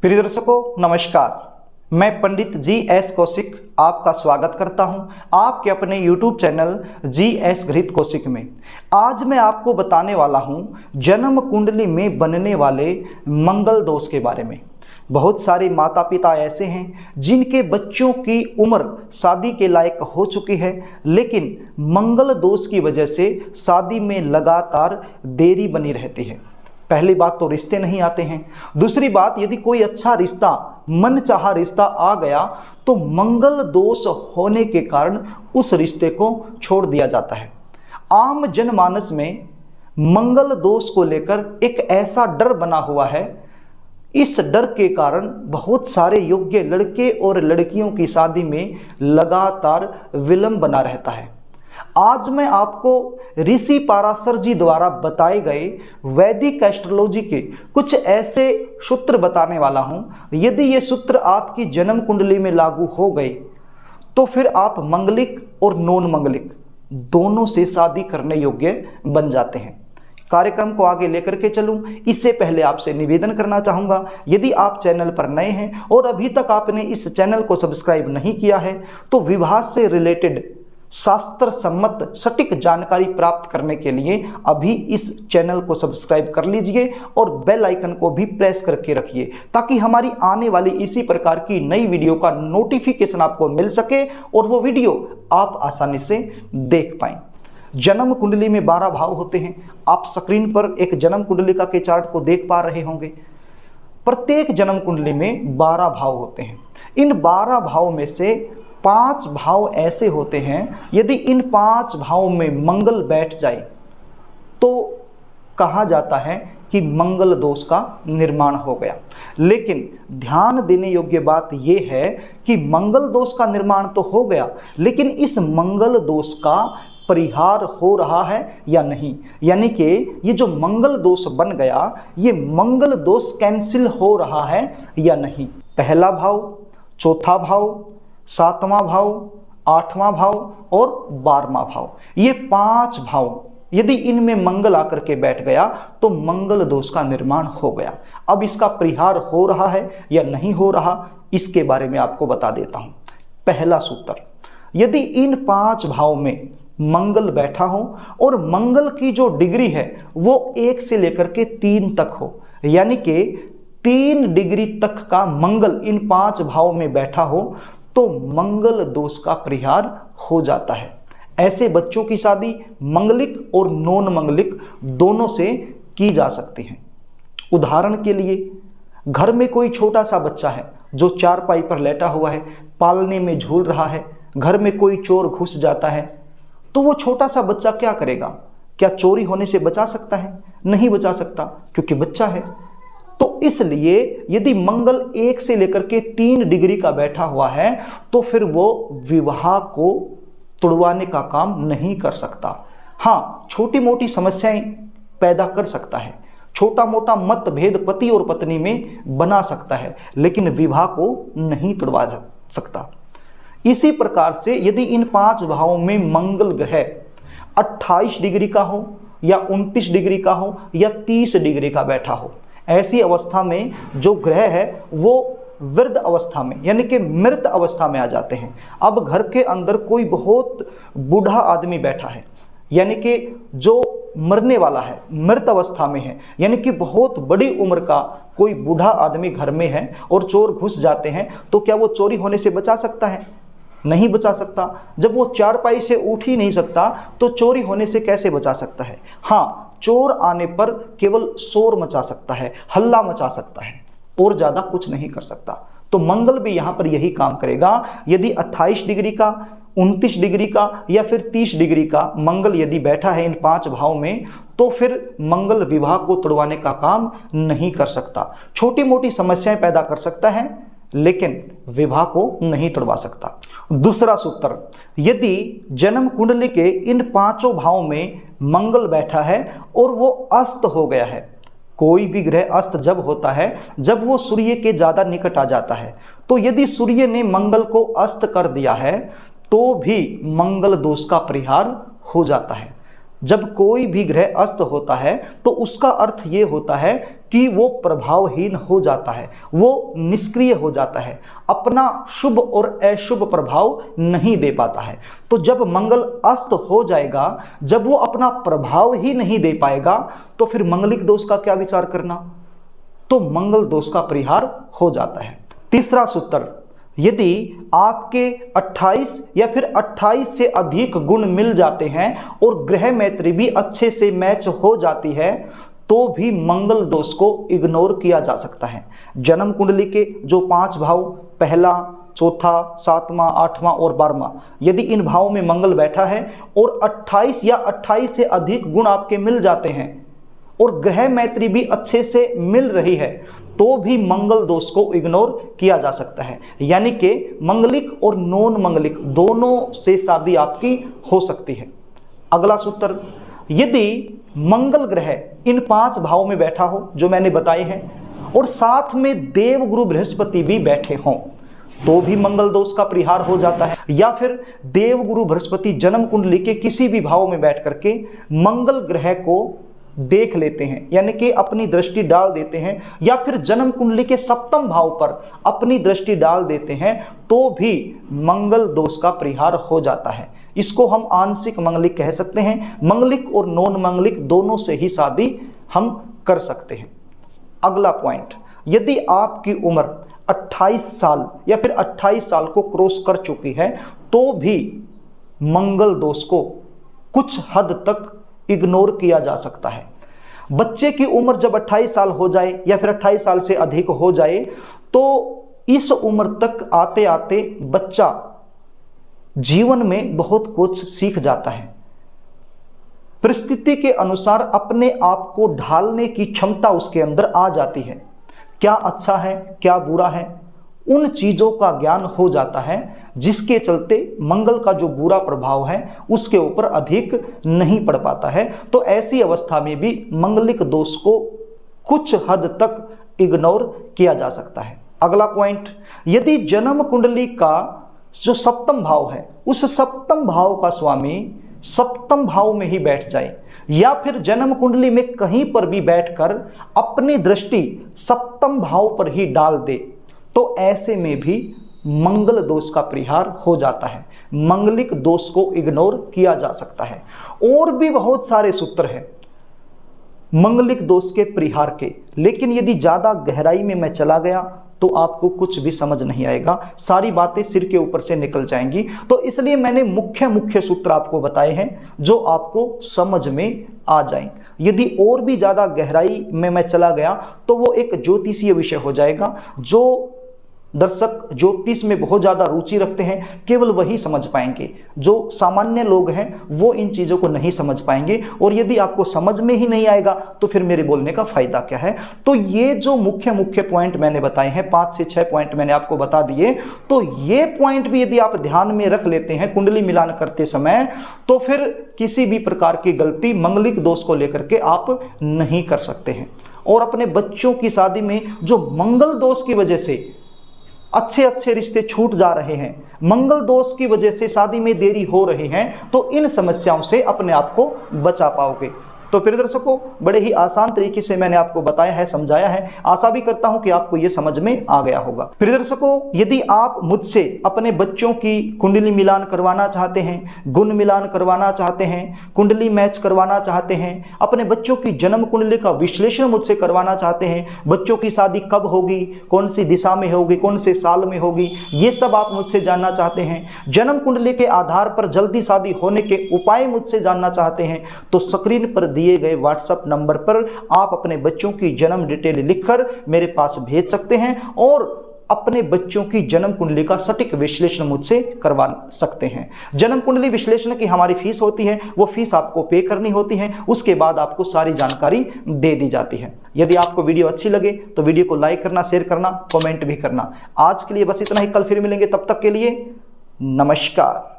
प्रिय दर्शकों नमस्कार। मैं पंडित जी.एस. कौशिक आपका स्वागत करता हूं आपके अपने YouTube चैनल जी.एस. गृहीत कौशिक में। आज मैं आपको बताने वाला हूं जन्म कुंडली में बनने वाले मंगल दोष के बारे में। बहुत सारे माता पिता ऐसे हैं जिनके बच्चों की उम्र शादी के लायक हो चुकी है, लेकिन मंगल दोष की वजह से शादी में लगातार देरी बनी रहती है। पहली बात तो रिश्ते नहीं आते हैं। दूसरी बात, यदि कोई अच्छा रिश्ता, मनचाहा रिश्ता आ गया तो मंगल दोष होने के कारण उस रिश्ते को छोड़ दिया जाता है। आम जनमानस में मंगल दोष को लेकर एक ऐसा डर बना हुआ है। इस डर के कारण बहुत सारे योग्य लड़के और लड़कियों की शादी में लगातार विलंब बना रहता है। आज मैं आपको ऋषि पाराशर जी द्वारा बताए गए वैदिक एस्ट्रोलॉजी के कुछ ऐसे सूत्र बताने वाला हूं। यदि ये सूत्र आपकी जन्म कुंडली में लागू हो गए तो फिर आप मंगलिक और नॉन मंगलिक दोनों से शादी करने योग्य बन जाते हैं। कार्यक्रम को आगे लेकर के चलूं, इससे पहले आपसे निवेदन करना चाहूँगा, यदि आप चैनल पर नए हैं और अभी तक आपने इस चैनल को सब्सक्राइब नहीं किया है तो विवाह से रिलेटेड शास्त्र सम्मत सटीक जानकारी प्राप्त करने के लिए अभी इस चैनल को सब्सक्राइब कर लीजिए और बेल आइकन को भी प्रेस करके रखिए ताकि हमारी आने वाली इसी प्रकार की नई वीडियो का नोटिफिकेशन आपको मिल सके और वो वीडियो आप आसानी से देख पाएं। जन्म कुंडली में 12 भाव होते हैं। आप स्क्रीन पर एक जन्म कुंडलिका के चार्ट को देख पा रहे होंगे। प्रत्येक जन्म कुंडली में 12 भाव होते हैं। इन 12 भाव में से 5 भाव ऐसे होते हैं, यदि इन 5 भाव में मंगल बैठ जाए तो कहा जाता है कि मंगल दोष का निर्माण हो गया। लेकिन ध्यान देने योग्य बात यह है कि मंगल दोष का निर्माण तो हो गया, लेकिन इस मंगल दोष का परिहार हो रहा है या नहीं। यानी कि ये जो मंगल दोष बन गया, ये मंगल दोष कैंसिल हो रहा है या नहीं। पहला भाव, चौथा भाव, 7वां भाव, 8वां भाव और 12वां भाव, ये 5 भाव यदि इनमें मंगल आकर के बैठ गया तो मंगल दोष का निर्माण हो गया। अब इसका परिहार हो रहा है या नहीं हो रहा, इसके बारे में आपको बता देता हूं। पहला सूत्र, यदि इन 5 भाव में मंगल बैठा हो और मंगल की जो डिग्री है वो 1 से लेकर के 3 तक हो, यानी कि 3 डिग्री तक का मंगल इन 5 भाव में बैठा हो तो मंगल दोष का परिहार हो जाता है। ऐसे बच्चों की शादी मंगलिक और नॉन मंगलिक दोनों से की जा सकती है। उदाहरण के लिए, घर में कोई छोटा सा बच्चा है जो चारपाई पर लेटा हुआ है, पालने में झूल रहा है, घर में कोई चोर घुस जाता है तो वो छोटा सा बच्चा क्या करेगा? क्या चोरी होने से बचा सकता है? नहीं बचा सकता, क्योंकि बच्चा है। तो इसलिए यदि मंगल 1 से लेकर के 3 डिग्री का बैठा हुआ है तो फिर वो विवाह को तुड़वाने का काम नहीं कर सकता। हाँ, छोटी मोटी समस्याएं पैदा कर सकता है, छोटा मोटा मतभेद पति और पत्नी में बना सकता है, लेकिन विवाह को नहीं तुड़वा सकता। इसी प्रकार से यदि इन 5 भावों में मंगल ग्रह 28 डिग्री का हो या 29 डिग्री का हो या 30 डिग्री का बैठा हो, ऐसी अवस्था में जो ग्रह है वो वृद्ध अवस्था में यानी कि मृत अवस्था में आ जाते हैं। अब घर के अंदर कोई बहुत बूढ़ा आदमी बैठा है, यानी कि जो मरने वाला है, मृत अवस्था में है, यानी कि बहुत बड़ी उम्र का कोई बूढ़ा आदमी घर में है और चोर घुस जाते हैं, तो क्या वो चोरी होने से बचा सकता है? नहीं बचा सकता। जब वो चारपाई से उठ ही नहीं सकता तो चोरी होने से कैसे बचा सकता है? हाँ, चोर आने पर केवल शोर मचा सकता है, हल्ला मचा सकता है, और ज्यादा कुछ नहीं कर सकता। तो मंगल भी यहां पर यही काम करेगा। यदि 28 डिग्री का, 29 डिग्री का या फिर 30 डिग्री का मंगल यदि बैठा है इन 5 भाव में तो फिर मंगल विवाह को तोड़वाने का काम नहीं कर सकता। छोटी मोटी समस्याएं पैदा कर सकता है, लेकिन विवाह को नहीं तोड़वा सकता। दूसरा सूत्र, यदि जन्म कुंडली के इन 5 भाव में मंगल बैठा है और वो अस्त हो गया है, कोई भी ग्रह अस्त जब होता है जब वो सूर्य के ज्यादा निकट आ जाता है, तो यदि सूर्य ने मंगल को अस्त कर दिया है तो भी मंगल दोष का परिहार हो जाता है। जब कोई भी ग्रह अस्त होता है तो उसका अर्थ ये होता है कि वो प्रभावहीन हो जाता है, वो निष्क्रिय हो जाता है, अपना शुभ और अशुभ प्रभाव नहीं दे पाता है। तो जब मंगल अस्त हो जाएगा, जब वो अपना प्रभाव ही नहीं दे पाएगा, तो फिर मंगलिक दोष का क्या विचार करना, तो मंगल दोष का परिहार हो जाता है। तीसरा सूत्र, यदि आपके 28 या फिर 28 से अधिक गुण मिल जाते हैं और ग्रह मैत्री भी अच्छे से मैच हो जाती है, तो भी मंगल दोष को इग्नोर किया जा सकता है। जन्म कुंडली के जो 5 भाव, पहला, चौथा, 7वां, 8वां और 12वां, यदि इन भावों में मंगल बैठा है और 28 या 28 से अधिक गुण आपके मिल जाते हैं और ग्रह मैत्री भी अच्छे से मिल रही है, तो भी मंगल दोष को इग्नोर किया जा सकता है। यानी कि मंगलिक और नॉन मंगलिक दोनों से शादी आपकी हो सकती है। अगला सूत्र, यदि मंगल ग्रह इन 5 भावों में बैठा हो जो मैंने बताए हैं और साथ में देवगुरु बृहस्पति भी बैठे हों, तो भी मंगल दोष का परिहार हो जाता है। या फिर देवगुरु बृहस्पति जन्म कुंडली के किसी भी भाव में बैठ करके मंगल ग्रह को देख लेते हैं, यानी कि अपनी दृष्टि डाल देते हैं, या फिर जन्म कुंडली के 7वें भाव पर अपनी दृष्टि डाल देते हैं, तो भी मंगल दोष का परिहार हो जाता है। इसको हम आंशिक मंगलिक कह सकते हैं। मंगलिक और नॉन मंगलिक दोनों से ही शादी हम कर सकते हैं। अगला पॉइंट, यदि आपकी उम्र 28 साल या फिर 28 साल को क्रॉस कर चुकी है, तो भी मंगल दोष को कुछ हद तक इग्नोर किया जा सकता है। बच्चे की उम्र जब 28 साल हो जाए या फिर 28 साल से अधिक हो जाए, तो इस उम्र तक आते आते बच्चा जीवन में बहुत कुछ सीख जाता है। परिस्थिति के अनुसार अपने आप को ढालने की क्षमता उसके अंदर आ जाती है। क्या अच्छा है, क्या बुरा है, उन चीज़ों का ज्ञान हो जाता है, जिसके चलते मंगल का जो बुरा प्रभाव है उसके ऊपर अधिक नहीं पड़ पाता है। तो ऐसी अवस्था में भी मंगलिक दोष को कुछ हद तक इग्नोर किया जा सकता है। अगला पॉइंट, यदि जन्म कुंडली का जो 7वां भाव है, उस 7वें भाव का स्वामी 7वें भाव में ही बैठ जाए, या फिर जन्म कुंडली में कहीं पर भी बैठकर अपनी दृष्टि 7वें भाव पर ही डाल दे, तो ऐसे में भी मंगल दोष का परिहार हो जाता है। मंगलिक दोष को इग्नोर किया जा सकता है। और भी बहुत सारे सूत्र हैं मंगलिक दोष के परिहार के, लेकिन यदि ज़्यादा गहराई में मैं चला गया तो आपको कुछ भी समझ नहीं आएगा, सारी बातें सिर के ऊपर से निकल जाएंगी। तो इसलिए मैंने मुख्य सूत्र आपको बताए हैं जो आपको समझ में आ जाएं। यदि और भी ज़्यादा गहराई में मैं चला गया तो वो एक ज्योतिषीय विषय हो जाएगा। जो दर्शक ज्योतिष में बहुत ज़्यादा रुचि रखते हैं केवल वही समझ पाएंगे, जो सामान्य लोग हैं वो इन चीज़ों को नहीं समझ पाएंगे। और यदि आपको समझ में ही नहीं आएगा तो फिर मेरे बोलने का फ़ायदा क्या है। तो ये जो मुख्य पॉइंट मैंने बताए हैं, 5 से 6 पॉइंट मैंने आपको बता दिए, तो ये पॉइंट भी यदि आप ध्यान में रख लेते हैं कुंडली मिलान करते समय, तो फिर किसी भी प्रकार की गलती मंगलिक दोष को लेकर के आप नहीं कर सकते हैं। और अपने बच्चों की शादी में जो मंगल दोष की वजह से अच्छे रिश्ते छूट जा रहे हैं, मंगल दोष की वजह से शादी में देरी हो रही है, तो इन समस्याओं से अपने आप को बचा पाओगे। तो प्रिय दर्शकों, बड़े ही आसान तरीके से मैंने आपको बताया है, समझाया है। आशा भी करता हूं कि आपको यह समझ में आ गया होगा। प्रिय दर्शकों, यदि आप मुझसे अपने बच्चों की कुंडली मिलान करवाना चाहते हैं, गुण मिलान करवाना चाहते हैं, कुंडली मैच करवाना चाहते हैं, अपने बच्चों की जन्म कुंडली का विश्लेषण मुझसे करवाना चाहते हैं, बच्चों की शादी कब होगी, कौन सी दिशा में होगी, कौन से साल में होगी, ये सब आप मुझसे जानना चाहते हैं, जन्म कुंडली के आधार पर जल्दी शादी होने के उपाय मुझसे जानना चाहते हैं, तो स्क्रीन पर दिए गए व्हाट्सएप नंबर पर आप अपने बच्चों की जन्म डिटेल लिखकर मेरे पास भेज सकते हैं और अपने बच्चों की जन्म कुंडली का सटीक विश्लेषण मुझसे करवा सकते हैं। जन्म कुंडली विश्लेषण की हमारी फीस होती है, वो फीस आपको पे करनी होती है, उसके बाद आपको सारी जानकारी दे दी जाती है। यदि आपको वीडियो अच्छी लगे तो वीडियो को लाइक करना, शेयर करना, कमेंट भी करना। आज के लिए बस इतना ही, कल फिर मिलेंगे, तब तक के लिए नमस्कार।